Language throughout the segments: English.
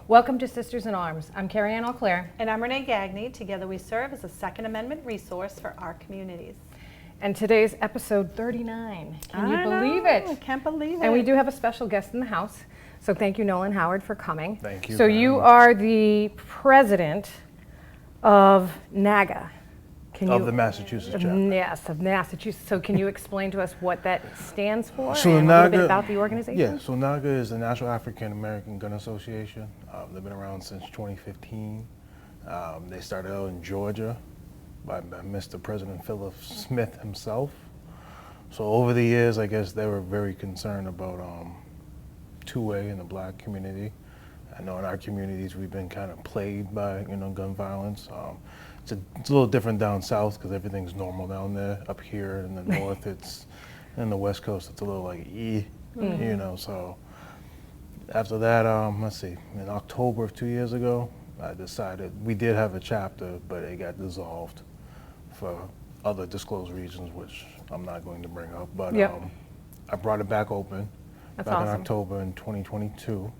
Welcome to Sisters in Arms. I'm Carrie Ann Auclair. And I'm Renee Gagne. Together we serve as a Second Amendment resource for our communities. And today's episode 39. Can you believe it? I can't believe it. And we do have a special guest in the house. So thank you, Nolan Howard, for coming. Thank you. So you are the president of NAGGA. Of the Massachusetts chapter. Yes, of Massachusetts. So can you explain to us what that stands for So and a little bit about the organization? Yeah, so NAGGA is the National African American Gun Association. They've been around since 2015. They started out in Georgia by Mr. President Philip Smith himself. So over the years, I guess they were very concerned about 2A in the black community. I know in our communities we've been kind of plagued by gun violence. It's a little different down south because everything's normal down there. Up here in the north, it's in the West Coast. It's a little like So after that, let's see, in October of 2 years ago, I decided we did have a chapter, but it got dissolved for other disclosed reasons, which I'm not going to bring up. But I brought it back open That's back awesome. in October in 2022,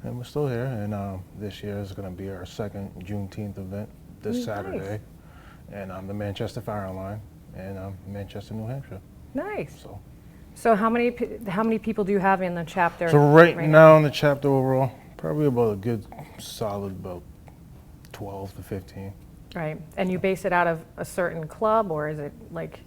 and we're still here. And this year is going to be our second Juneteenth event this Saturday, and I'm the Manchester Fire Line, and Manchester, New Hampshire. Nice. So how many people do you have in the chapter? So right now in the chapter overall, probably about a good solid about 12 to 15. Right, and you base it out of a certain club, or is it like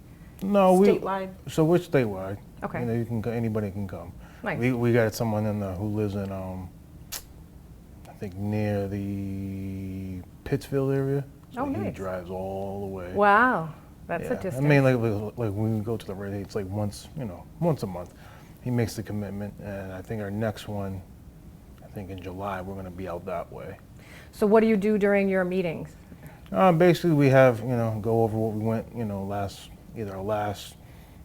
No, statewide? So we're statewide. Okay. You can go, anybody can come. Nice. We got someone who lives in I think near the Pittsfield area. So Oh, he nice. drives all the way. Wow, that's a Yeah. distance. I mean, like when we go to the Red, it's like once a month. He makes the commitment, and I think our next one, I think in July, we're going to be out that way. So what do you do during your meetings? Basically, we have go over what we went either our last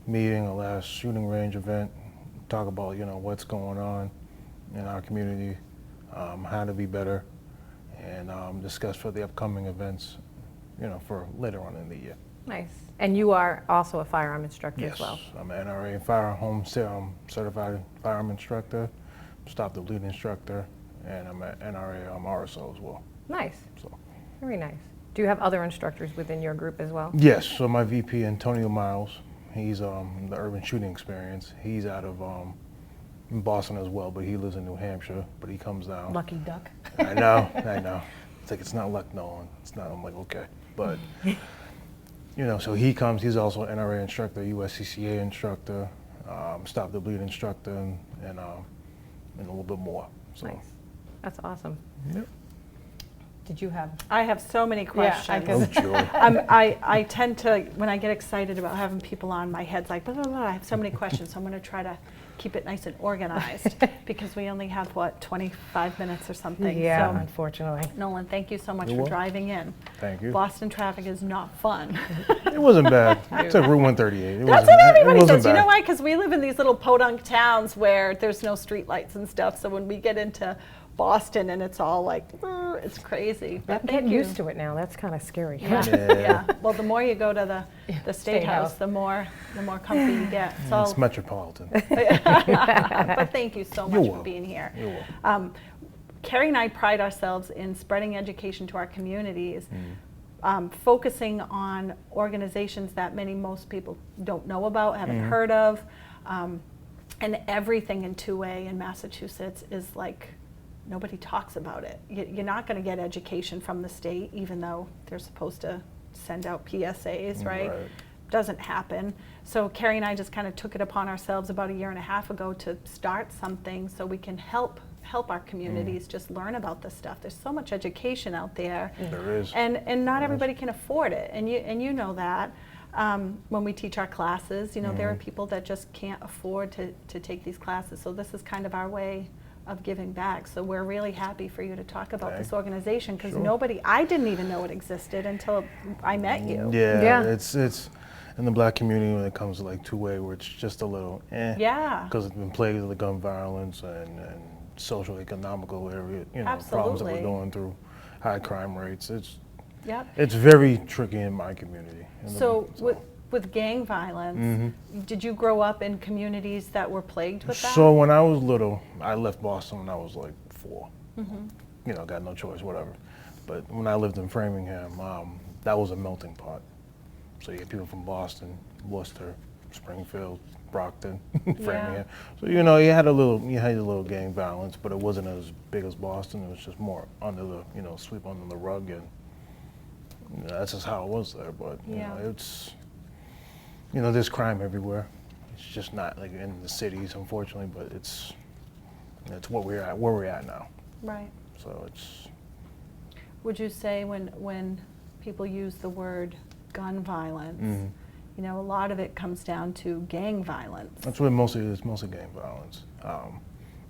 meeting or last shooting range event, talk about what's going on in our community, how to be better, and discuss for the upcoming events, for later on in the year. Nice. And you are also a firearm instructor as well? Yes, I'm an NRA firearm certified firearm instructor, stop the bleed instructor, and I'm an NRA RSO as well. Nice. So. Very nice. Do you have other instructors within your group as well? Yes, so my VP, Antonio Miles, he's the Urban Shooting Experience. He's out of Boston as well, but he lives in New Hampshire, but he comes down. Lucky duck. I know. It's like, it's not luck, Nolan. It's not, I'm like, okay. But, so he comes, he's also an NRA instructor, USCCA instructor, Stop the Bleed instructor, and a little bit more. So. Nice. That's awesome. Yep. Did you have? I have so many questions. Oh, joy. I tend to, when I get excited about having people on, my head's like, blah, blah, blah. I have so many questions, so I'm going to try to keep it nice and organized because we only have, 25 minutes or something. Yeah, So, unfortunately. Nolan, thank you so much You're for welcome. driving in. Thank you. Boston traffic is not fun. It wasn't bad. It's like Route 138. That's what everybody it wasn't says. You know bad. why? Because we live in these little podunk towns where there's no street lights and stuff. So when we get into Boston and it's all like, it's crazy. But I'm thank getting you. used to it now. That's kind of scary. Yeah. Yeah. Yeah. Well, the more you go to the State House, House. the more comfy you get. So, It's metropolitan. but thank you so much You're for welcome. being here. You're welcome. Carrie and I pride ourselves in spreading education to our communities, focusing on organizations that most people don't know about, haven't heard of, and everything in 2A in Massachusetts is like, nobody talks about it. You're not going to get education from the state, even though they're supposed to send out PSAs, right? Doesn't happen. So Carrie and I just kind of took it upon ourselves about a year and a half ago to start something so we can help our communities just learn about this stuff. There's so much education out there. There is. And not everybody can afford it. And you know that. When we teach our classes, there are people that just can't afford to take these classes. So this is kind of our way of giving back. So we're really happy for you to talk about this organization because I didn't even know it existed until I met you. Yeah. It's in the black community when it comes to like 2A, where it's just a little Yeah. because it's been plagued with the gun violence and social economical area, problems that Absolutely. we're going through, high crime rates. Yep. It's very tricky in my community. So with gang violence, did you grow up in communities that were plagued with that? So when I was little, I left Boston when I was like 4. you know, got no choice, whatever. But when I lived in Framingham, that was a melting pot. So you had people from Boston, Worcester, Springfield, Brockton, Framingham. So you know, you had a little gang violence, but it wasn't as big as Boston. It was just more under the, you know, sweep under the rug, and you know, that's just how it was there. But you know, it's, you know, there's crime everywhere. It's just not like in the cities, unfortunately, but it's where we're at now. Right. So it's. Would you say when people use the word gun violence, you know, a lot of it comes down to gang violence? That's what it mostly is, mostly gang violence.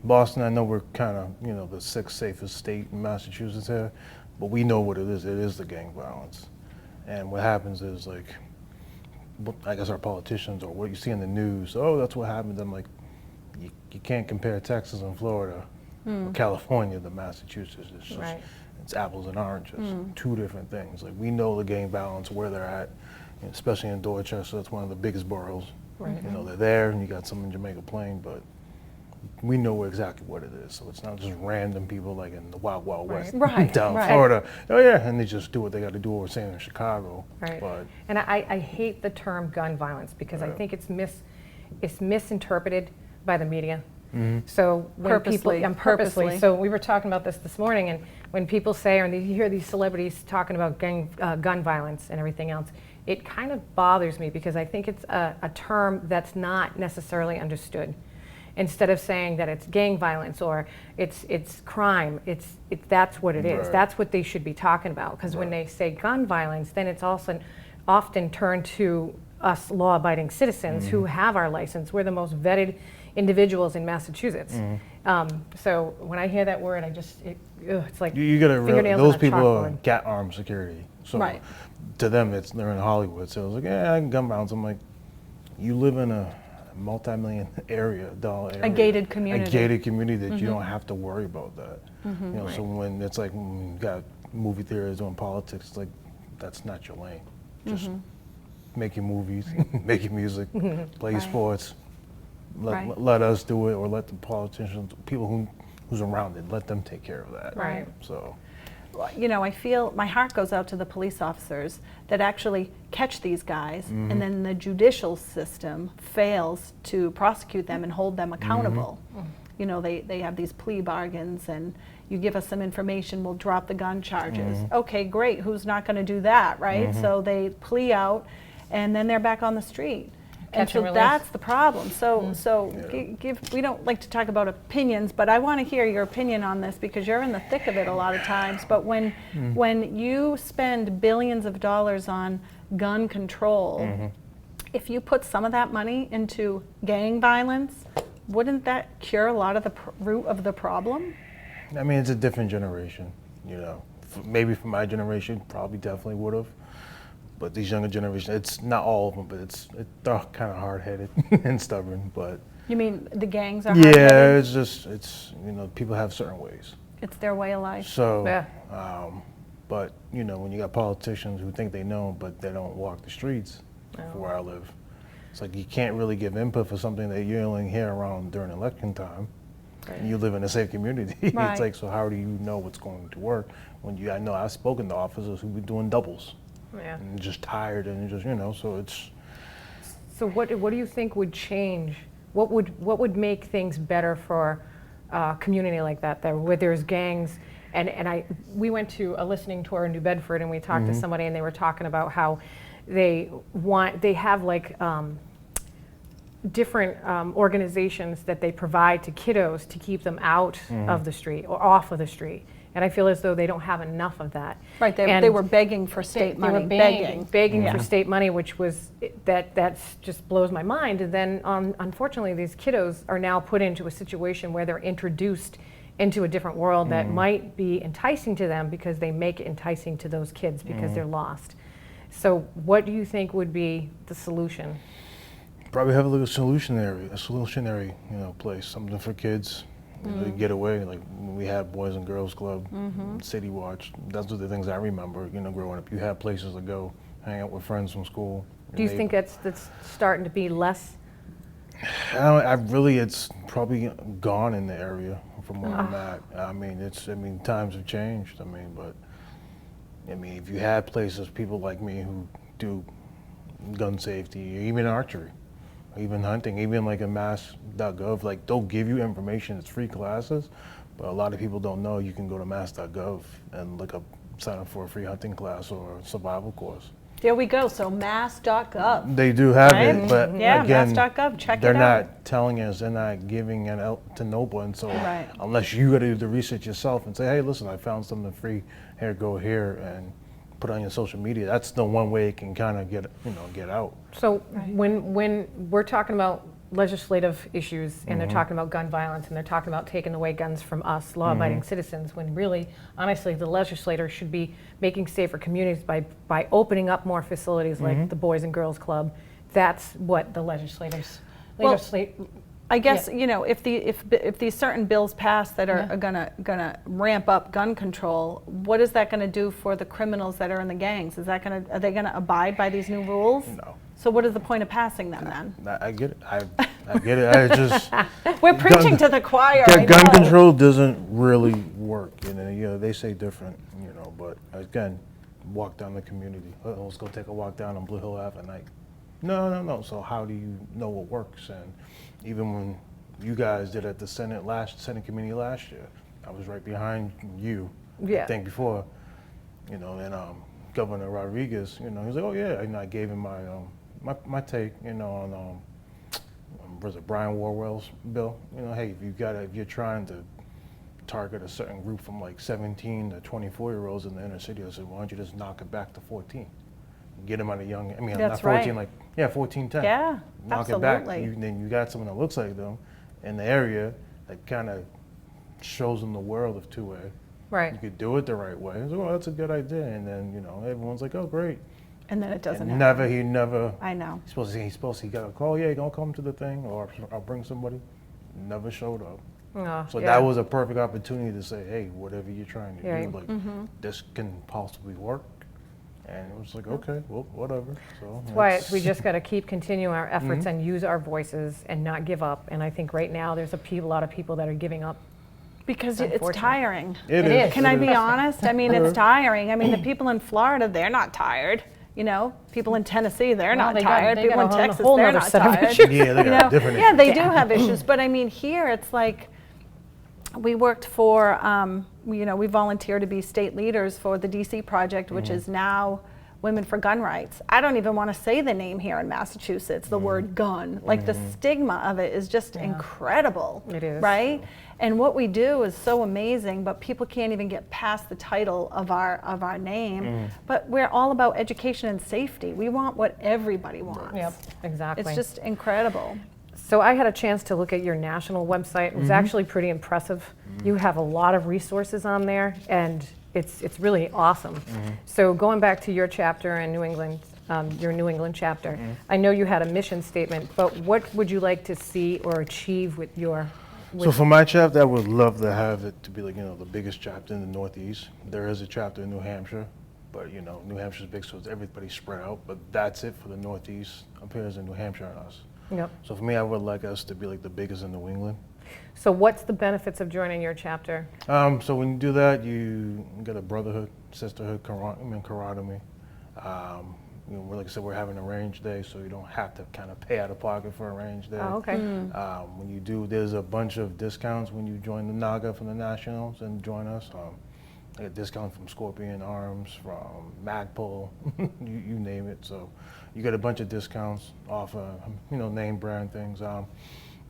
Boston, I know we're kind of, you know, the 6th safest state in Massachusetts here, but we know what it is. It is the gang violence. And what happens is, like, I guess our politicians, or what you see in the news, oh, that's what happened. I'm like, you can't compare Texas and Florida, or California to Massachusetts. It's just, it's apples and oranges, two different things. Like, we know the gang violence, where they're at, especially in Dorchester. That's one of the biggest boroughs. Right. You know, they're there, and you got some in Jamaica Plain, but we know exactly what it is. So it's not just random people like in the Wild Wild West down Florida. Oh yeah, and they just do what they got to do, or say in Chicago. Right. But, and I hate the term gun violence because I think it's misinterpreted by the media. So when purposely. So we were talking about this morning, and when people say, or you hear these celebrities talking about gun violence and everything else, it kind of bothers me because I think it's a term that's not necessarily understood. Instead of saying that it's gang violence or it's crime, that's what it is. That's what they should be talking about. Because when they say gun violence, then it's also often turned to us law-abiding citizens who have our license. We're the most vetted individuals in Massachusetts. So when I hear that word, it's like you gotta fingernails those on a people are chalkboard. got armed security. So to them, they're in Hollywood. So it's like, yeah, gun violence. I'm like, you live in a multi-million dollar area. A gated community. A gated community that you don't have to worry about that. You know, so when it's like when you got movie theaters doing politics, it's like, that's not your lane. Just make your movies, make your music, play your sports. Let us do it, or let the politicians, people who's around it, let them take care of that. Right. So. You know, I feel my heart goes out to the police officers that actually catch these guys, and then the judicial system fails to prosecute them and hold them accountable. You know, they have these plea bargains, and you give us some information, we'll drop the gun charges. Okay, great, who's not going to do that, right? So they plea out, and then they're back on the street. And so that's the problem. So we don't like to talk about opinions, but I want to hear your opinion on this because you're in the thick of it a lot of times. But when you spend billions of dollars on gun control, if you put some of that money into gang violence, wouldn't that cure a lot of the root of the problem? I mean, it's a different generation, you know. Maybe for my generation, probably definitely would have. But these younger generations, it's not all of them, but they're kind of hard-headed and stubborn. But you mean the gangs are hard-headed? Yeah, it's you know, people have certain ways. It's their way of life. So, but you know, when you got politicians who think they know, but they don't walk the streets for where I live, it's like you can't really give input for something that you only hear around during election time. And you live in a safe community. It's like, so how do you know what's going to work when I know I've spoken to officers who've been doing doubles. And just tired, and just, you know, so it's. So what do you think would change? What would make things better for a community like that where there's gangs? And we went to a listening tour in New Bedford, and we talked to somebody, and they were talking about how they have like different organizations that they provide to kiddos to keep them out of the street or off of the street. And I feel as though they don't have enough of that. Right, they were begging for state money. They were begging for state money, which was, that just blows my mind. And then unfortunately, these kiddos are now put into a situation where they're introduced into a different world that might be enticing to them because they make it enticing to those kids because they're lost. So what do you think would be the solution? Probably have a little solutionary, you know, place, something for kids. You know, to get away, like when we had Boys and Girls Club, City Watch. Those are the things I remember, you know, growing up. You had places to go, hang out with friends from school. Do you think that's starting to be less It's probably gone in the area from where I'm at. I mean, times have changed. But if you have places, people like me who do gun safety, even archery, even hunting, even like a mass.gov, like they'll give you information. It's free classes, but a lot of people don't know you can go to mass.gov and sign up for a free hunting class or a survival course. There we go. So mass.gov. They do have Right? it, but Yeah, again, mass.gov. Check it they're out. not telling us, they're not giving it out to no one. So Right. unless you got to do the research yourself and say, hey, listen, I found something free. Here, go here and put it on your social media. That's the one way it can kind of get out. So when we're talking about legislative issues and they're talking about gun violence and they're talking about taking away guns from us law-abiding citizens, when really, honestly, the legislator should be making safer communities by opening up more facilities like the Boys and Girls Club. That's what the legislators. I guess if these certain bills pass that are gonna ramp up gun control, what is that gonna do for the criminals that are in the gangs? Are they gonna abide by these new rules? No. So what is the point of passing them then? I get it. I get it. I just We're preaching to the choir. gun control doesn't really work. They say different. But again, walk down the community. Let's go take a walk down on Blue Hill Ave at night. No. So how do you know what works? And even when you guys did at the Senate committee last year, I was right behind you. Yeah. I think before, and Governor Rodriguez, he's like, oh yeah, I gave him my take, on was it Brian Warwell's bill? Hey, if you're trying to target a certain group from like 17 to 24-year-olds in the inner city, I said, why don't you just knock it back to 14? Get them at a young, That's not 14, right. 14, 10. Yeah, knock absolutely. it back. Then you got someone that looks like them in the area that kind of shows them the world of 2A. Right. You could do it the right way. I was like, oh, that's a good idea. And then, everyone's like, oh, great. And then it doesn't And happen. he never. I know. He's supposed to, he got a call, yeah, don't come to the thing, or I'll bring somebody. Never showed up. So that was a perfect opportunity to say, hey, whatever you're trying to do, this can possibly work. And it was like, okay, well, whatever. So That's why we just got to keep continuing our efforts and use our voices and not give up. And I think right now there's a lot of people that are giving up. Because it's tiring. It is. Can I be honest? It's tiring. The people in Florida, they're not tired. People in Tennessee, they're not tired. People in Texas, they're not tired. Yeah, they got different issues. Yeah, they do have issues. But here it's like we worked for, we volunteer to be state leaders for the DC project, which is now Women for Gun Rights. I don't even want to say the name here in Massachusetts, the word gun. Like the stigma of it is just incredible. It is. Right? And what we do is so amazing, but people can't even get past the title of our name. But we're all about education and safety. We want what everybody wants. Yep, exactly. It's just incredible. So I had a chance to look at your national website. It was actually pretty impressive. You have a lot of resources on there, and it's really awesome. So going back to your chapter in New England, your New England chapter, I know you had a mission statement, but what would you like to see or achieve with your? So for my chapter, I would love to have it to be like, the biggest chapter in the Northeast. There is a chapter in New Hampshire, but New Hampshire's big, so it's everybody's spread out, but that's it for the Northeast. Up here is in New Hampshire and us. Yep. So for me, I would like us to be like the biggest in New England. So what's the benefits of joining your chapter? So when you do that, you get a brotherhood, sisterhood, camaraderie. Like I said, we're having a range day, so you don't have to kind of pay out of pocket for a range day. Oh, okay. When you do, there's a bunch of discounts when you join the NAGGA from the Nationals and join us. I get discounts from Scorpion Arms, from Magpul, you name it. So you get a bunch of discounts off of, name brand things.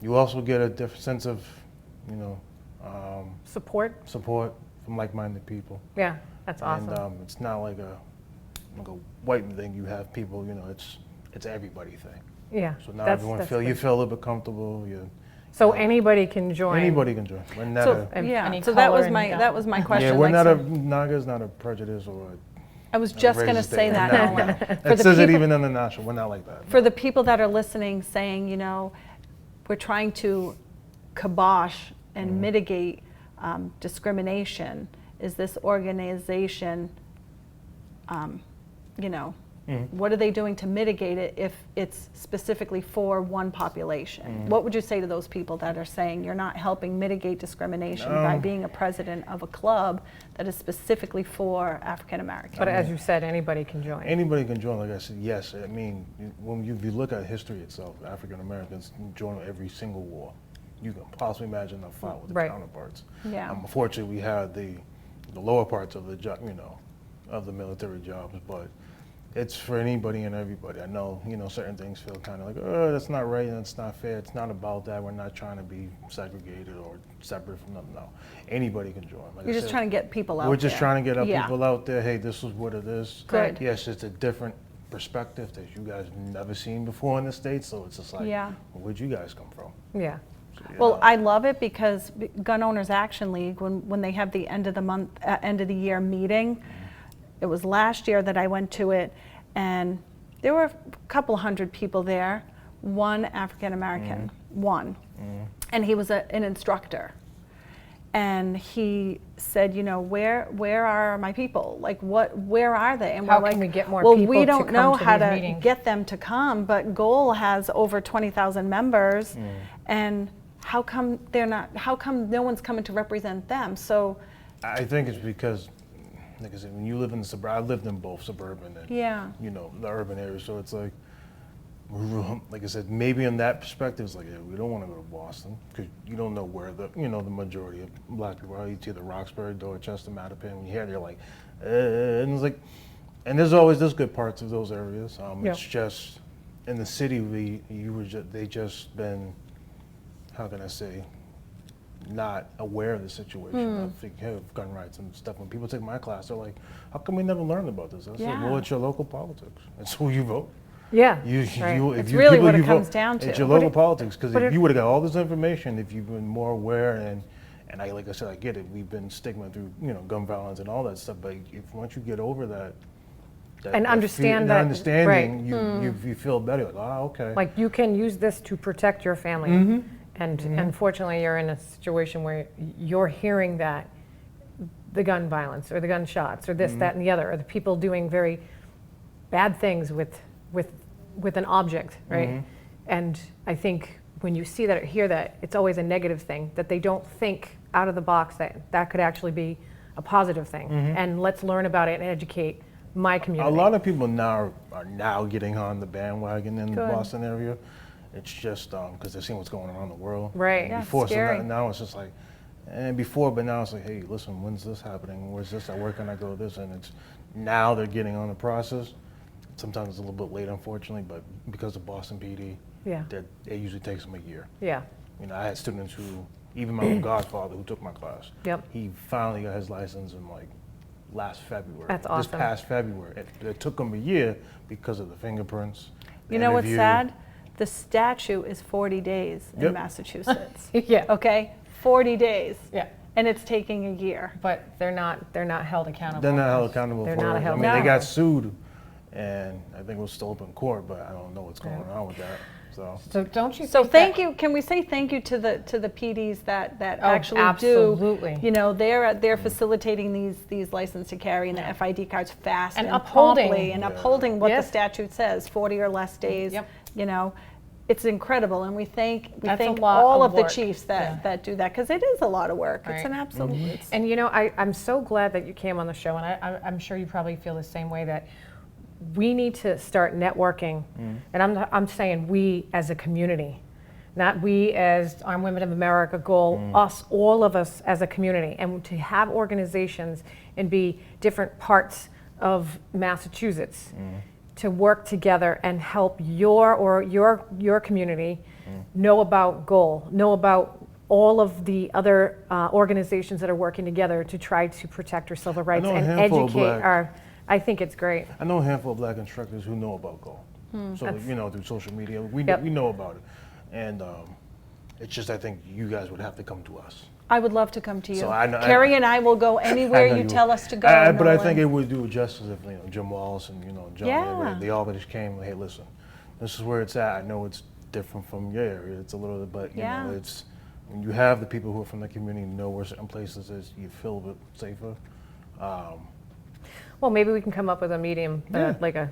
You also get a different sense of, Support? support from like-minded people. Yeah, that's awesome. And it's not like a white thing. You have people, it's everybody thing. Yeah. So now everyone you feel a little bit comfortable. So anybody can join. Anybody can join. We're not So that was my question. Yeah, we're not NAGGA is not a prejudice or. I was just going to say that, Nolan. It says it even in the national. We're not like that. For the people that are listening, saying, we're trying to kibosh and mitigate discrimination. Is this organization, What are they doing to mitigate it if it's specifically for one population? What would you say to those people that are saying you're not helping mitigate discrimination by being a president of a club that is specifically for African Americans? But as you said, anybody can join. Anybody can join, like I said, yes. I mean, if you look at history itself, African Americans join every single war. You can possibly imagine a fight with the counterparts. Yeah. Unfortunately, we had the lower parts of the job, of the military jobs, but it's for anybody and everybody. I know, certain things feel kind of like, oh, that's not right and it's not fair. It's not about that. We're not trying to be segregated or separate from them. No, anybody can join. Like You're just trying to get people out there. We're just trying to get people out there. Hey, this is what it is. Good. Yes, it's a different perspective that you guys never seen before in the States. So it's just like, well, where'd you guys come from? Yeah. So, well, I love it because Gun Owners Action League, when they have the end of the month, end of the year meeting, it was last year that I went to it, and there were a couple hundred people there, one African American, and he was an instructor. And he said, where are my people? Like, where are they? And how we're like, can we get more well, people we don't to know come to how these to meetings? Get them to come, but Goal has over 20,000 members, and how come no one's coming to represent them? So I think it's because, like I said, when you live in the suburb, I lived in both suburban and the urban areas, so it's like I said, maybe in that perspective, it's like, yeah, we don't want to go to Boston because you don't know where the majority of black people are. It's either Roxbury, Dorchester, Mattapan. When you hear it, you're like, and it's like, and there's good parts of those areas. It's just in the city, they just been, how can I say, not aware of the situation. I think of gun rights and stuff. When people take my class, they're like, how come we never learned about this? I said, well, it's your local politics. It's who you vote. Yeah, it's really what it comes down to. It's your local politics, because if you would have got all this information, if you've been more aware, and like I said, I get it. We've been stigma through gun violence and all that stuff, but once you get over that and understanding, you feel better. Like, okay. Like, you can use this to protect your family, and unfortunately, you're in a situation where you're hearing that the gun violence or the gunshots or this, that, and the other, or the people doing very bad things with an object, right? And I think when you see that or hear that, it's always a negative thing, that they don't think out of the box that could actually be a positive thing. And let's learn about it and educate my community. A lot of people now are now getting on the bandwagon in the Boston area. It's just because they're seeing what's going on around the world. Right. Yeah, before, scary. So now it's just like, but now it's like, hey, listen, when's this happening? Where's this? Where can I go with this? And it's now they're getting on the process. Sometimes it's a little bit late, unfortunately, but because of Boston PD, it usually takes them a year. Yeah. I had students who, even my own godfather who took my class, Yep. he finally got his license in last February. That's awesome. This past February. It took him a year because of the fingerprints. You know what's sad? The statute is 40 days in Massachusetts. Yeah. Okay? 40 days. Yeah. And it's taking a year. But they're not held accountable. They're not held accountable for it. Held They got sued, and I think it was still up in court, but I don't know what's going on with that. So don't you? So thank you. Can we say thank you to the PDs that actually absolutely. do? They're facilitating these license to carry and the FID cards fast and upholding promptly, and upholding what the statute says, 40 or less days. Yep. It's incredible, and we thank That's all of the work. chiefs that do that, because it is a lot of work. Right. It's an absolute. And I'm so glad that you came on the show, and I'm sure you probably feel the same way, that we need to start networking. And I'm saying we as a community, not we as Armed Women of America Goal, all of us as a community, and to have organizations and be different parts of Massachusetts to work together and help your community know about Goal, know about all of the other organizations that are working together to try to protect our civil rights and educate I think it's great. I know a handful of black instructors who know about Goal. So through social media, we know about it, and it's just, I think you guys would have to come to us. I would love to come to you. So Carrie and I will go anywhere you tell us to go. But I think it would do justice if Jim Wallace and John, they all just came. Hey, listen, this is where it's at. I know it's different from your area. It's a little bit, but it's when you have the people who are from the community know where certain places is, you feel a bit safer. well, maybe we can come up with a medium, Yeah. like a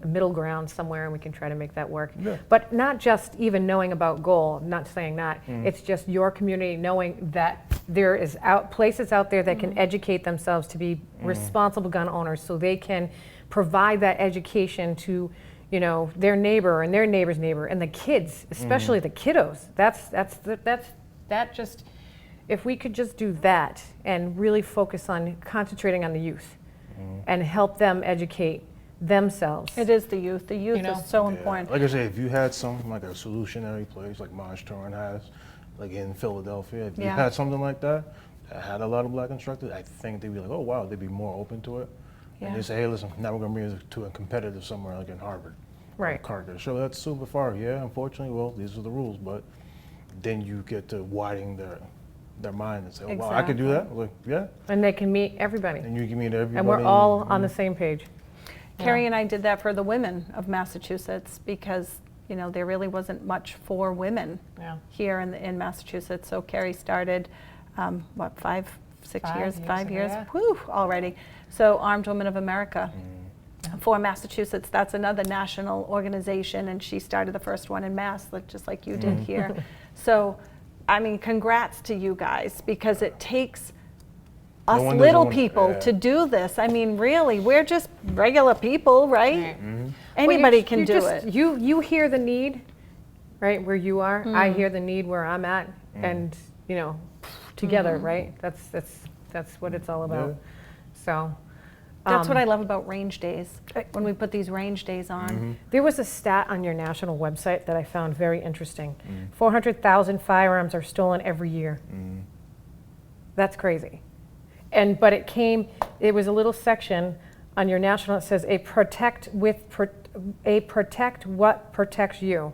middle ground somewhere, and we can try to make that work. Yeah. But not just even knowing about goal, not saying that. It's just your community knowing that there is places out there that can educate themselves to be responsible gun owners, so they can provide that education to, you know, their neighbor and their neighbor's neighbor and the kids, especially the kiddos. That just, if we could just do that and really focus on concentrating on the youth and help them educate themselves. It is the youth. The youth You know? is so Yeah. important. Like I say, if you had something like a solutionary place like Marsh Torrent has, like in Philadelphia, if you Yeah. had something like that had a lot of black instructors, I think they'd be like, oh wow, they'd be more open to it. Yeah. And they say, hey, listen, now we're going to bring it to a competitive somewhere like in Harvard. Or Right. Carthage. Sure, that's super far. Yeah, unfortunately, well, these are the rules. But then you get to widen their mind and say, oh, wow, I could do that. Like, yeah. And they can meet everybody. And you can meet everybody. And we're all on the same page. Carrie and I did that for the women of Massachusetts because, you know, there really wasn't much for women Yeah. here in Massachusetts. So Carrie started, what, 5 years ago, yeah. Whew, already. So Armed Women of America for Massachusetts, that's another national organization, and she started the first one in Mass, just like you did here. So, I mean, congrats to you guys, because it takes us one doesn't little want- people yeah. to do this. I mean, really, we're just regular people, right? Anybody can do it. You hear the need, right, where you are. I hear the need where I'm at, and, you know, together, right? That's what it's all about. Yeah. So. That's what I love about range days, when we put these range days on. There was a stat on your national website that I found very interesting. 400,000 firearms are stolen every year. That's crazy. But it was a little section on your national that says protect what protects you.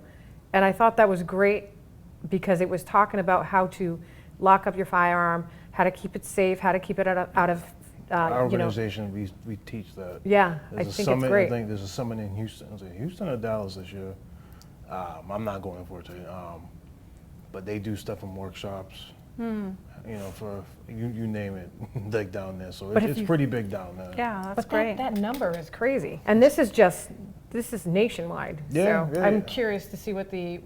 And I thought that was great because it was talking about how to lock up your firearm, how to keep it safe, how to keep it out of Our you know. organization, we teach that. Yeah, There's I a think summit, it's great. I think there's a summit in Houston. Is it Houston or Dallas this year? I'm not going for it today. But they do stuff in workshops. You know, for you name it, like down there. So But if it's you- pretty big down there. Yeah, that's But great. that number is crazy. And this is nationwide. Yeah, So yeah, I'm yeah. curious to see what the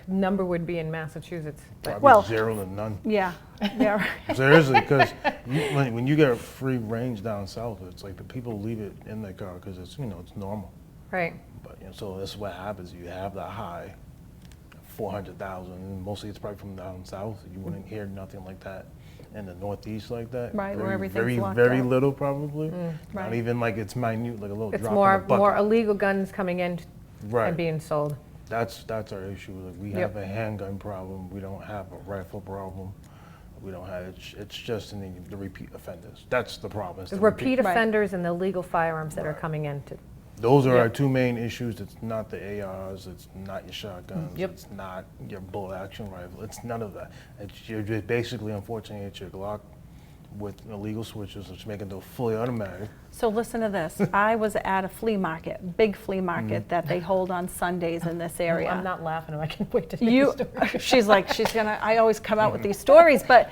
number would be in Massachusetts. But Probably Well- 0 to none. Yeah, yeah, right. Seriously, because when you get a free range down south, it's like the people leave it in their car because it's it's normal. right. But so this is what happens. You have the high, 400,000, and mostly it's probably from down south. You wouldn't hear nothing like that in the Northeast like that. Right, where very, everything's very, locked very up. little probably. right. Not even like it's minute, like a little It's drop in more the bucket. more illegal guns coming in Right. and being sold. That's our issue. Like we Yep. have a handgun problem. We don't have a rifle problem. We don't have. It's just in the repeat offenders. That's the problem. It's The the repeat Right. offenders and the legal firearms that are Right. coming in. Those are Yep. our two main issues. It's not the ARs. It's not your shotguns. Yep. It's not your bullet action rifle. It's none of that. You're just basically, unfortunately, it's your Glock with illegal switches, which make it fully automatic. So listen to this. I was at a flea market, big flea market that they hold on Sundays in this area. I'm not laughing. I can't wait to hear the story. She's like, I always come out with these stories, but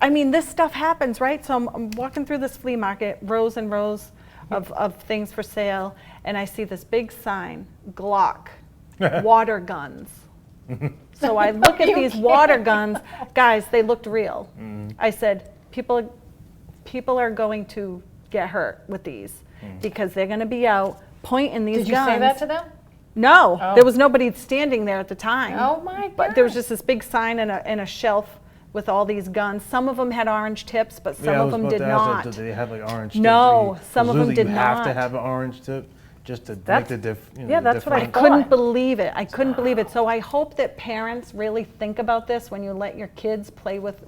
I mean, this stuff happens, right? So I'm walking through this flea market, rows and rows of things for sale, and I see this big sign, Glock, water guns. So I look at these water guns, guys, they looked real. I said, people are going to get hurt with these because they're going to be out pointing these Did you guns. say that to them? No, Oh. there was nobody standing there at the time. Oh my But there was gosh. just this big sign and a shelf with all these guns. Some of them had orange tips, but some I of was them about did to ask that, not. did they have like orange No, tips? some of them Usually did you have to not. have an orange tip just to make That's- the difference. yeah, that's what I difference. thought. Couldn't believe it. I couldn't believe it. So I hope that parents really think about this when you let your kids play with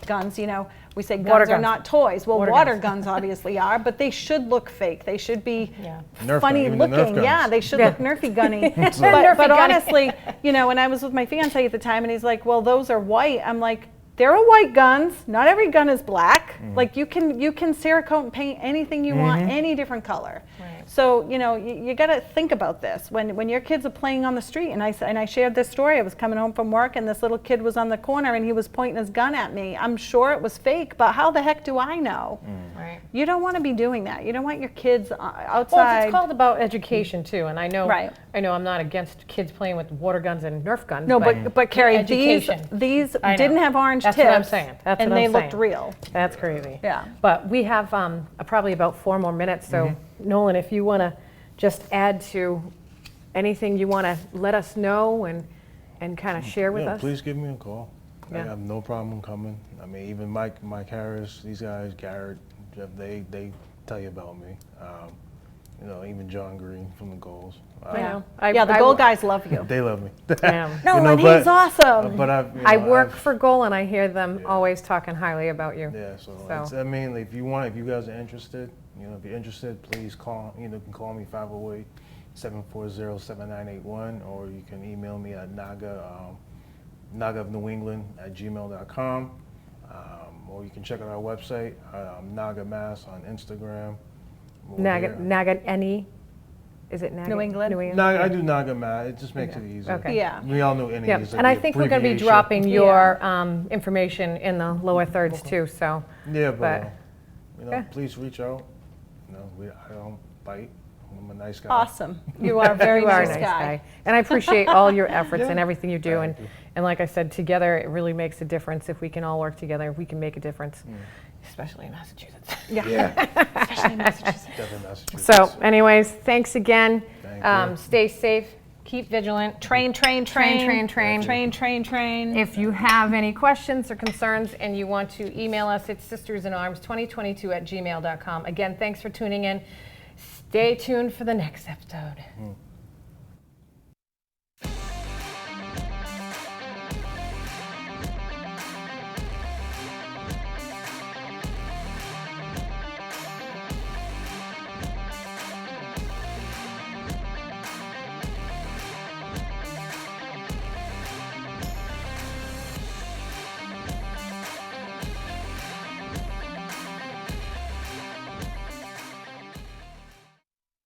guns. You know, we say Water guns are guns. not toys. Well, Water water guns. guns obviously are, but they should look fake. They should be Yeah. Nerf funny gun, even the Nerf looking. Yeah, guns. they should Yeah. look nerfy gunny. Nerfy but gunny. honestly, you know, when I was with my fiance at the time, and he's like, "Well, those are white." I'm like, there are white guns. Not every gun is black. Like you can Cerakote and paint anything you want, any different color. Right. So you got to think about this when your kids are playing on the street. And I shared this story. I was coming home from work and this little kid was on the corner and he was pointing his gun at me. I'm sure it was fake, but how the heck do I know? Right. You don't want to be doing that. You don't want your kids outside. Well, it's called about education too, and I know Right. I'm not against kids playing with water guns and Nerf guns. No, but Carrie, education. these I know. didn't have orange That's tips. what I'm saying. That's and what they I'm looked saying. real. That's crazy. Yeah. But we have probably about 4 more minutes, so Nolan, if you want to just add to anything you want to let us know and kind of share with Yeah, us. please give me a call. I Yeah. have no problem coming. I mean, even Mike Harris, these guys, Garrett, Jeff, they tell you about me. Even John Green from the Goals. Yeah. The goal guys love you. They love me. Yeah. No, and he's awesome. But I work for Goal, and I hear them always talking highly about you. Yeah, so So. I mean, if you guys are interested, if you're interested, please call. You can call me 508-740-7981, or you can email me at NAGGA@gmail.com, or you can check out our website, NAGGA Mass on Instagram. NAGGA, NE? Is it NAGGA? New England? NAGGA, I do NAGGA Mass. It just makes it easier. Okay. Yeah. We all know NE Yeah, is and I the think we're going to be abbreviation. dropping your information in the lower thirds too, so. Yeah, but- please reach out. I don't bite. I'm a nice guy. Awesome. You are a very You are a nice guy. And I appreciate all your efforts and everything you do. Thank you. And like I said, together it really makes a difference. If we can all work together, we can make a difference, especially in Massachusetts. Yeah. Especially in Massachusetts. Definitely Massachusetts. So anyways, thanks again. Thank you. Stay safe. Keep vigilant. Train. If you have any questions or concerns and you want to email us, it's sistersinarms2022@gmail.com. Again, thanks for tuning in. Stay tuned for the next episode.